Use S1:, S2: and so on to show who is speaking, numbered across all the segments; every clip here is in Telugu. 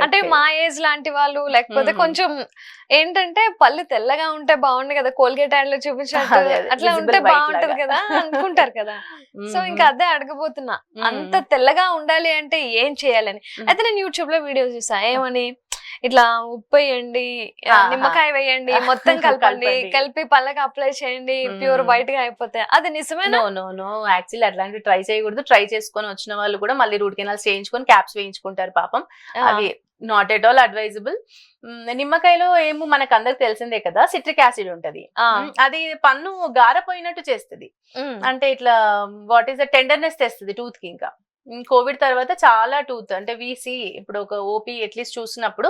S1: అంటే మా ఏజ్ లాంటి వాళ్ళు లేకపోతే కొంచెం ఏంటంటే పళ్ళు తెల్లగా ఉంటే బాగుండు కదా, కోల్గేట్ యాడ్ లో చూపించినట్టు అట్లా ఉంటే బాగుంటది కదా అనుకుంటారు కదా. సో ఇంకా అదే అడగబోతున్నా, అంత తెల్లగా ఉండాలి అంటే ఏం చేయాలని. అయితే నేను యూట్యూబ్ లో వీడియోస్ చూసా, ఏమని ఇట్లా ఉప్పు వేయండి, నిమ్మకాయ వేయండి, మొత్తం కలపండి, కలిపి పళ్ళకి అప్లై చేయండి, ప్యూర్ వైట్ గా అయిపోతాయి. అది నిజమేనా?
S2: నో యాక్చువల్లీ అట్లాంటివి ట్రై చేయకూడదు. ట్రై చేసుకొని వచ్చిన వాళ్ళు కూడా మళ్ళీ రూట్ కెనాల్స్ చేయించుకొని క్యాప్స్ వేయించుకుంటారు పాపం. అవి నాట్ ఎట్ ఆల్ అడ్వైజబుల్. నిమ్మకాయలో ఏమో మనకు అందరికి తెలిసిందే కదా, సిట్రిక్ యాసిడ్ ఉంటది. అది పన్ను గారపోయినట్టు చేస్తుంది. అంటే ఇట్లా వాట్ ఈస్ ద టెండర్నెస్ తెస్తుంది టూత్ కి. ఇంకా కోవిడ్ తర్వాత చాలా టూత్ అంటే వీసీ ఇప్పుడు ఒక ఓపీ అట్లీస్ట్ చూసినప్పుడు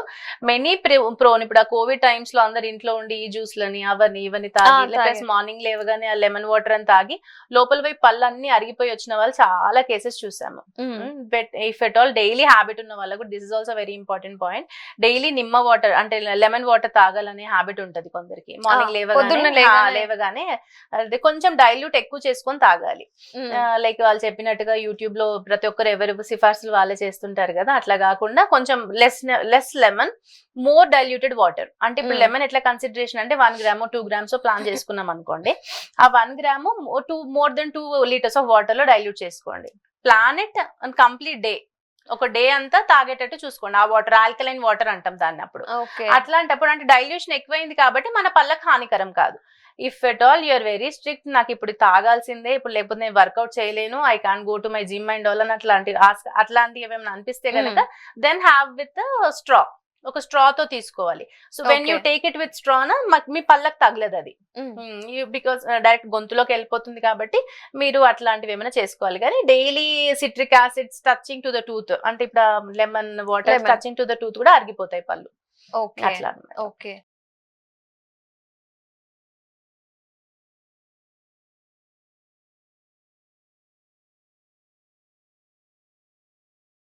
S2: మెనీ ప్రోన్, ఇప్పుడు ఆ కోవిడ్ టైమ్స్ లో అందరు ఇంట్లో ఉండి ఈ జ్యూస్లని అవన్నీ ఇవన్నీ తాగి, ప్లస్ మార్నింగ్ లేవగానే ఆ లెమన్ వాటర్ అని తాగి లోపల వైపు పళ్ళు అన్ని అరిగిపోయి వచ్చిన వాళ్ళు చాలా కేసెస్ చూసాము. But if at all daily habit ఉన్న వాళ్ళకు, this is also very important point, daily నిమ్మ వాటర్ అంటే లెమన్ వాటర్ తాగాలనే హ్యాబిట్ ఉంటది కొందరికి. మార్నింగ్ లేవగానే అది కొంచెం డైల్యూట్ ఎక్కువ చేసుకొని తాగాలి. లైక్ వాళ్ళు చెప్పినట్టుగా యూట్యూబ్ లో ప్రతి ఒక్కరు ఎవరు సిఫార్సులు వాళ్ళే చేస్తుంటారు కదా, అట్లా కాకుండా కొంచెం less lemon, more diluted water. అంటే ఇప్పుడు లెమన్ ఎట్లా కన్సిడరేషన్ అంటే 1 గ్రామ్ 2 గ్రామ్స్ ప్లాన్ చేసుకున్నాం అనుకోండి, ఆ 1 gram more than 2 litres of water లో డైల్యూట్ చేసుకోండి. ప్లాన్ ఇట్ కంప్లీట్ డే, ఒక డే అంతా తాగేటట్టు చూసుకోండి. ఆ వాటర్ ఆల్కలైన్ వాటర్ అంటాం దాన్ని. అప్పుడు అట్లాంటప్పుడు అంటే డైల్యూషన్ ఎక్కువైంది కాబట్టి మన పళ్ళకి హానికరం కాదు. If at all you're very strict, నాకు ఇప్పుడు తాగాల్సిందే, ఇప్పుడు లేకపోతే నేను వర్కౌట్ చేయలేను, I can't go to my gym and all అని అట్లాంటివి ఏమైనా అనిపిస్తే కనుక దెన్ హ్యావ్ విత్ స్ట్రా, ఒక స్ట్రాతో తీసుకోవాలి. So when you take it with స్ట్రానా మీ పళ్ళకి తగలదు అది, బికాస్ డైరెక్ట్ గొంతులోకి వెళ్ళిపోతుంది కాబట్టి మీరు అట్లాంటివి ఏమైనా చేసుకోవాలి. కానీ daily citric acids touching to the tooth, అంటే ఇప్పుడు lemon water touching to the tooth కూడా అరిగిపోతాయి పళ్ళు.
S1: అట్లా. ఓకే.